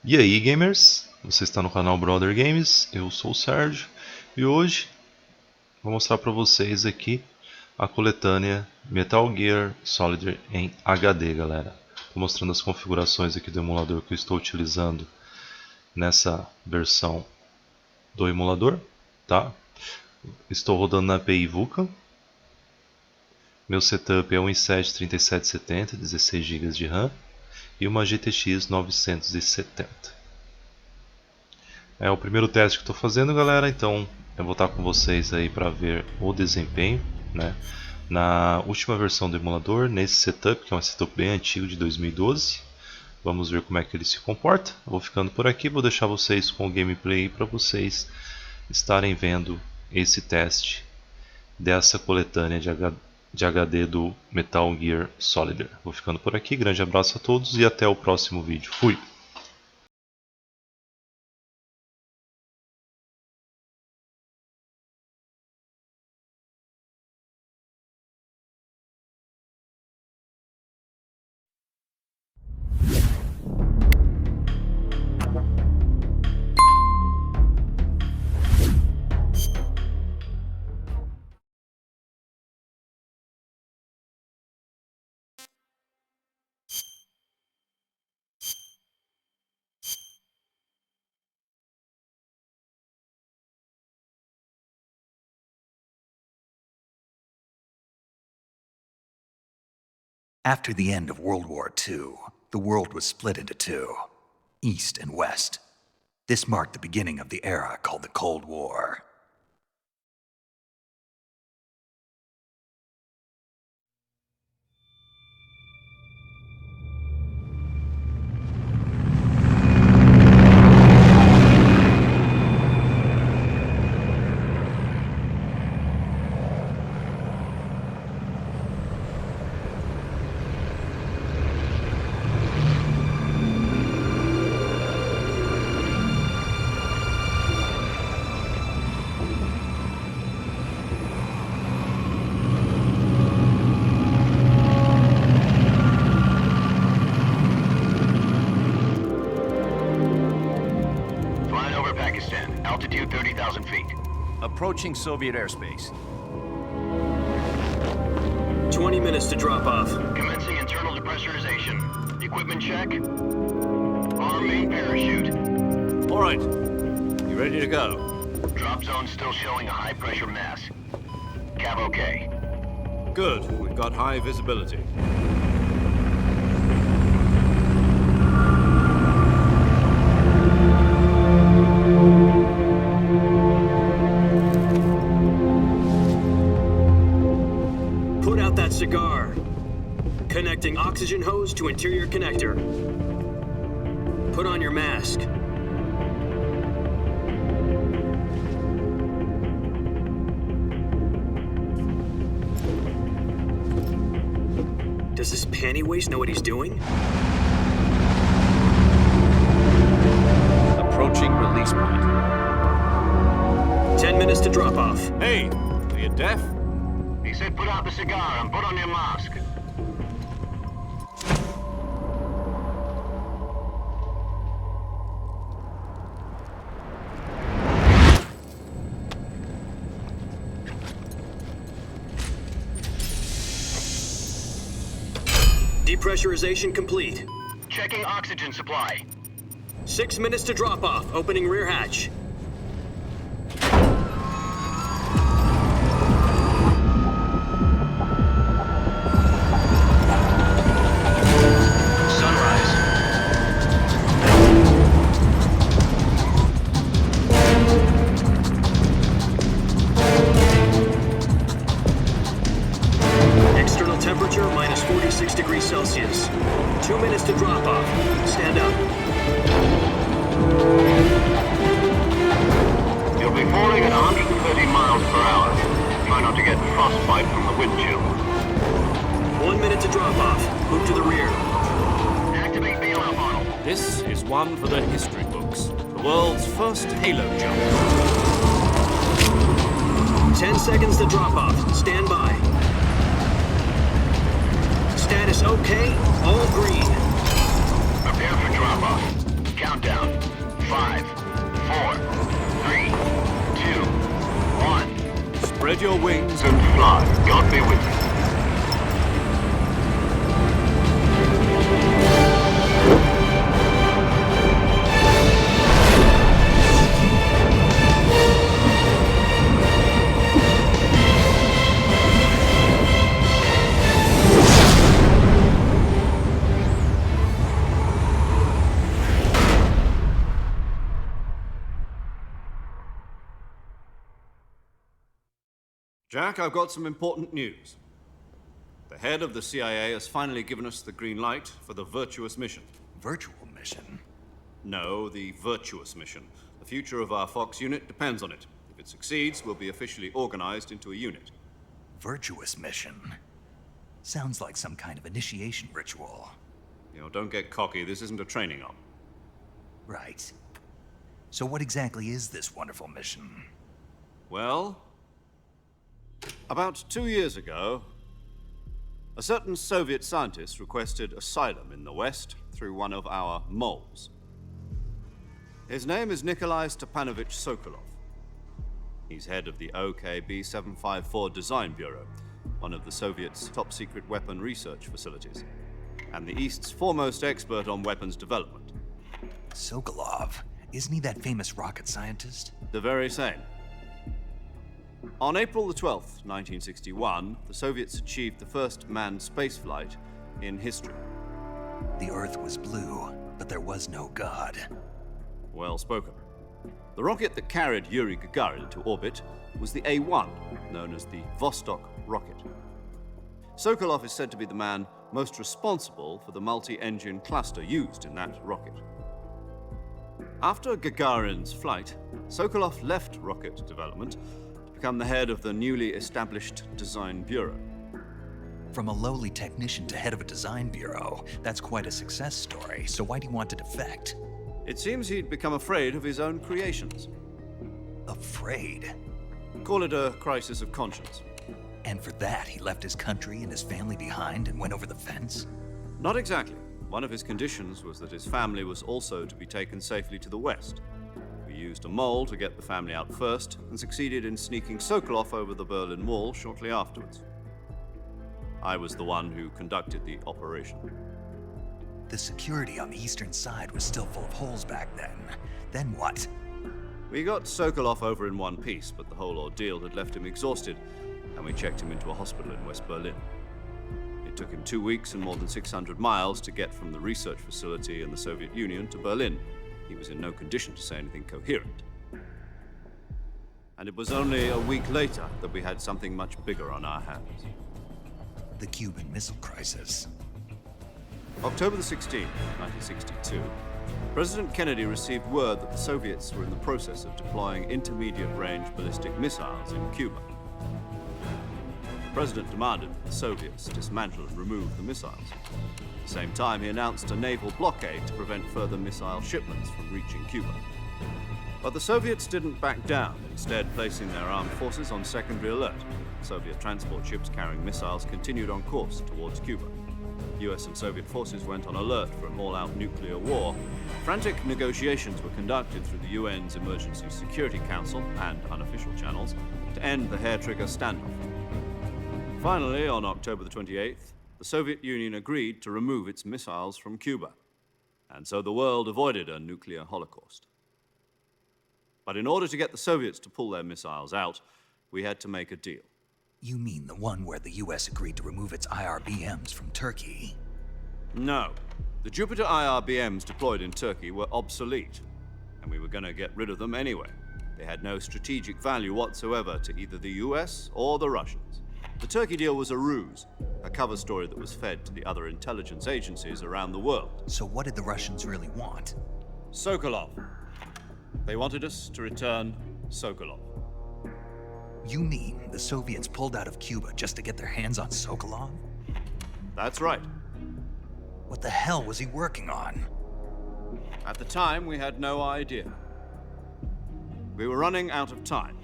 E aí, gamers? Você está no canal Brother Games, eu sou o Sérgio e hoje vou mostrar para vocês aqui a coletânea Metal Gear Solid em HD, galera. Estou mostrando as configurações aqui do emulador que eu estou utilizando nessa versão do emulador, tá? Estou rodando na API Vulkan. Meu setup é um i7 3770, 16 GB de RAM e uma GTX 970. É o primeiro teste que estou fazendo, galera, então eu vou estar com vocês aí para ver o desempenho, né? Na última versão do emulador, nesse setup, que é um setup bem antigo de 2012. Vamos ver como é que ele se comporta. Eu vou ficando por aqui, vou deixar vocês com o gameplay para vocês estarem vendo esse teste dessa coletânea de HD do Metal Gear Solid. Vou ficando por aqui, grande abraço a todos e até o próximo vídeo. Fui! After the end of World War II, the world was split into two, East and West. This marked the beginning of the era called the Cold War. Altitude 30,000 feet. Approaching Soviet airspace. 20 minutes to drop off. Commencing internal depressurization. Equipment check. Arm main parachute. All right. You ready to go? Drop zone still showing a high pressure mass. Cav okay. Good. We've got high visibility. Cigar. Connecting oxygen hose to interior connector. Put on your mask. Does this panty waste know what he's doing? Approaching release point. 10 minutes to drop off. Hey, are you deaf? He said put out the cigar and put on your mask. Depressurization complete. Checking oxygen supply. 6 minutes to drop off. Opening rear hatch. Temperature minus 46 degrees Celsius. 2 minutes to drop off. Stand up. You'll be falling at 130 miles per hour. Try not to get frostbite from the wind chill. 1 minute to drop off. Move to the rear. Activate bailout model. This is one for the history books. The world's first halo jump. 10 seconds to drop off. Stand by. Status okay, all green. Prepare for drop-off. Countdown. 5, 4, 3, 2, 1. Spread your wings And fly. God be with you. Jack, I've got some important news. The head of the CIA has finally given us the green light for the virtuous mission. Virtual mission? No, the virtuous mission. The future of our Fox unit depends on it. If it succeeds, we'll be officially organized into a unit. Virtuous mission? Sounds like some kind of initiation ritual. You know, don't get cocky. This isn't a training op. Right. So what exactly is this wonderful mission? Well, about 2 years ago, a certain Soviet scientist requested asylum in the West through one of our moles. His name is Nikolai Stepanovich Sokolov. He's head of the OKB-754 Design Bureau, one of the Soviets' top-secret weapon research facilities, and the East's foremost expert on weapons development. Sokolov? Isn't he that famous rocket scientist? The very same. On April the 12th, 1961, the Soviets achieved the first manned spaceflight in history. The Earth was blue, but there was no God. Well spoken. The rocket that carried Yuri Gagarin into orbit was the A-1, known as the Vostok rocket. Sokolov is said to be the man most responsible for the multi-engine cluster used in that rocket. After Gagarin's flight, Sokolov left rocket development to become the head of the newly established Design Bureau. From a lowly technician to head of a design bureau, that's quite a success story, so why do you want to defect? It seems he'd become afraid of his own creations. Afraid? Call it a crisis of conscience. And for that, he left his country and his family behind and went over the fence? Not exactly. One of his conditions was that his family was also to be taken safely to the West. We used a mole to get the family out first and succeeded in sneaking Sokolov over the Berlin Wall shortly afterwards. I was the one who conducted the operation. The security on the eastern side was still full of holes back then. Then what? We got Sokolov over in one piece, but the whole ordeal had left him exhausted, and we checked him into a hospital in West Berlin. It took him 2 weeks and more than 600 miles to get from the research facility in the Soviet Union to Berlin. He was in no condition to say anything coherent. And it was only a week later that we had something much bigger on our hands. The Cuban Missile Crisis. October the 16th, 1962, President Kennedy received word that the Soviets were in the process of deploying intermediate-range ballistic missiles in Cuba. The President demanded that the Soviets dismantle and remove the missiles. At the same time, he announced a naval blockade to prevent further missile shipments from reaching Cuba. But the Soviets didn't back down, instead placing their armed forces on secondary alert. Soviet transport ships carrying missiles continued on course towards Cuba. US and Soviet forces went on alert for an all-out nuclear war. Frantic negotiations were conducted through the UN's Emergency Security Council and unofficial channels to end the hair-trigger standoff. Finally, on October the 28th, the Soviet Union agreed to remove its missiles from Cuba. And so the world avoided a nuclear holocaust. But in order to get the Soviets to pull their missiles out, we had to make a deal. You mean the one where the US agreed to remove its IRBMs from Turkey? No. The Jupiter IRBMs deployed in Turkey were obsolete, and we were going to get rid of them anyway. They had no strategic value whatsoever to either the US or the Russians. The Turkey deal was a ruse, a cover story that was fed to the other intelligence agencies around the world. So what did the Russians really want? Sokolov. They wanted us to return Sokolov. You mean the Soviets pulled out of Cuba just to get their hands on Sokolov? That's right. What the hell was he working on? At the time, we had no idea. We were running out of time.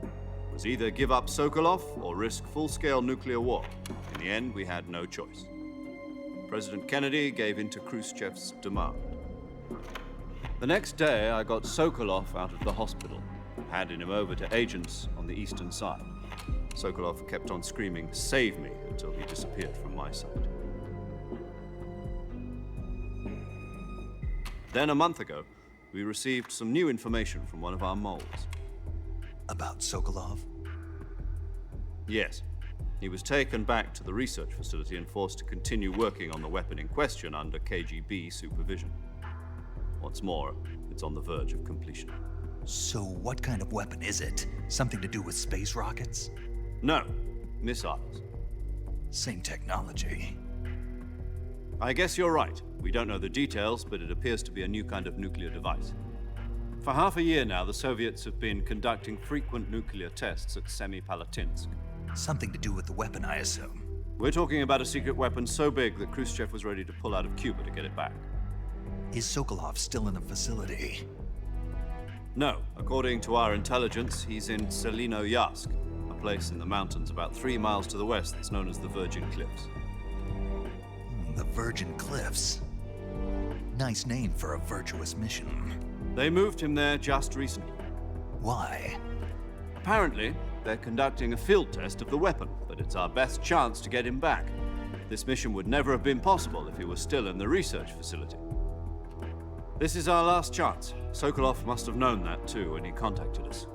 It was either give up Sokolov or risk full-scale nuclear war. In the end, we had no choice. President Kennedy gave in to Khrushchev's demand. The next day, I got Sokolov out of the hospital, handed him over to agents on the eastern side. Sokolov kept on screaming, "Save me," until he disappeared from my sight. Then a month ago, we received some new information from one of our moles. About Sokolov? Yes. He was taken back to the research facility and forced to continue working on the weapon in question under KGB supervision. What's more, it's on the verge of completion. So what kind of weapon is it? Something to do with space rockets? No, missiles. Same technology. I guess you're right. We don't know the details, but it appears to be a new kind of nuclear device. For half a year now, the Soviets have been conducting frequent nuclear tests at Semipalatinsk. Something to do with the weapon, I assume. We're talking about a secret weapon so big that Khrushchev was ready to pull out of Cuba to get it back. Is Sokolov still in the facility? No, according to our intelligence, he's in Selino-Yarsk, a place in the mountains about 3 miles to the west that's known as the Virgin Cliffs. The Virgin Cliffs. Nice name for a virtuous mission. They moved him there just recently. Why? Apparently, they're conducting a field test of the weapon, but it's our best chance to get him back. This mission would never have been possible if he was still in the research facility. This is our last chance. Sokolov must have known that too when he contacted us.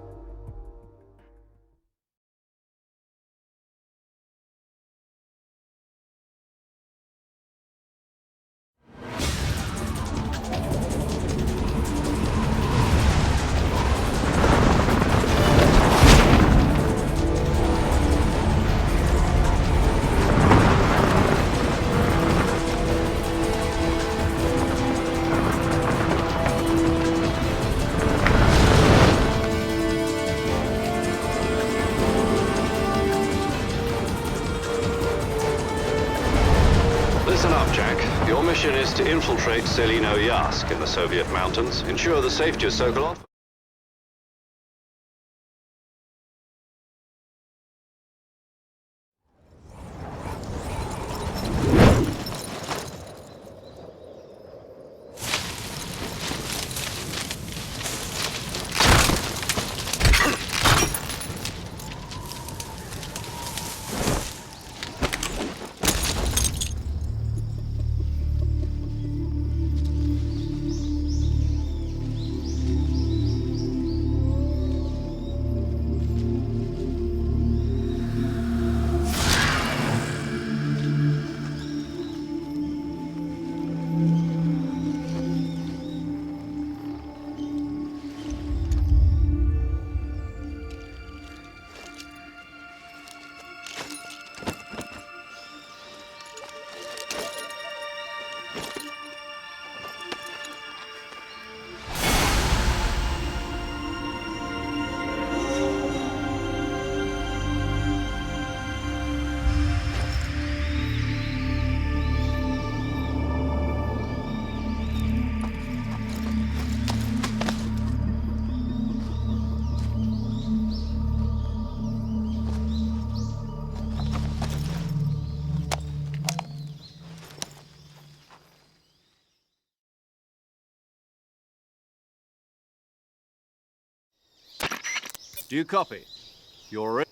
Listen up, Jack. Your mission is to infiltrate Selino-Yarsk in the Soviet mountains, ensure the safety of Sokolov. Do you copy? You're ready.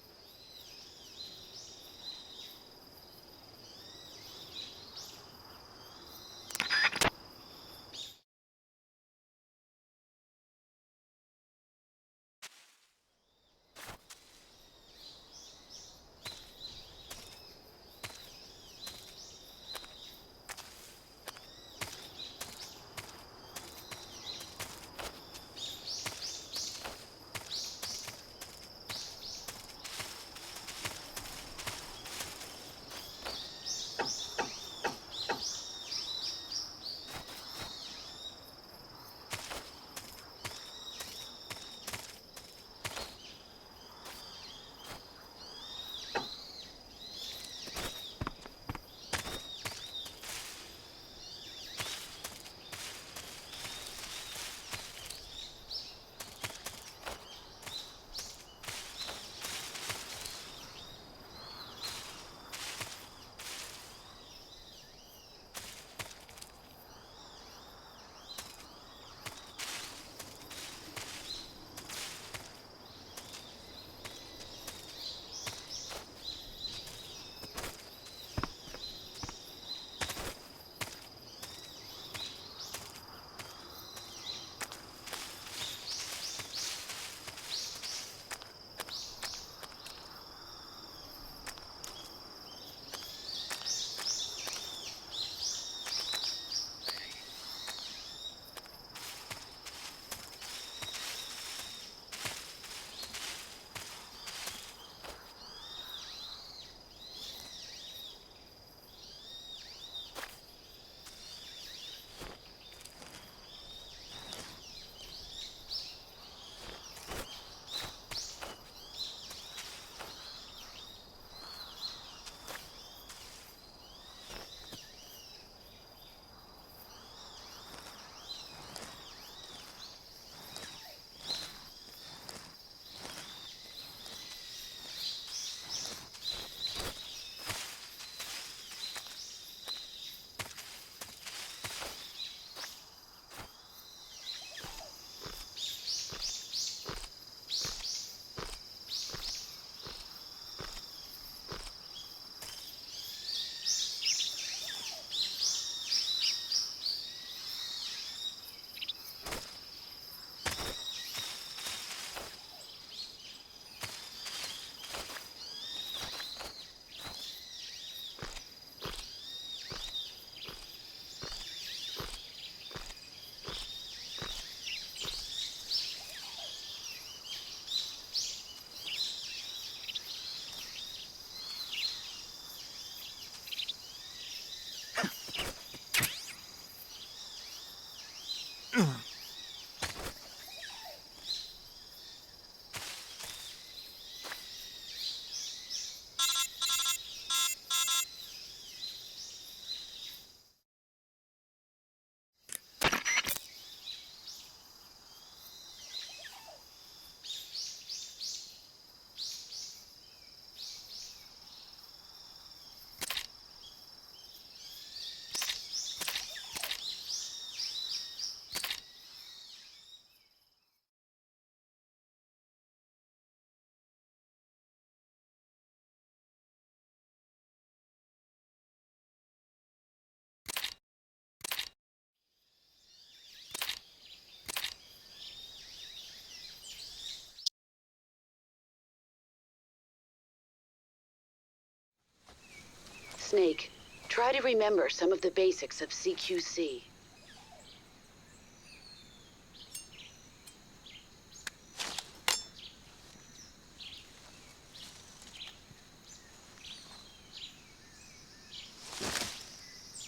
Snake, try to remember some of the basics of CQC.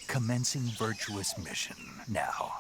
Commencing virtuous mission. Now,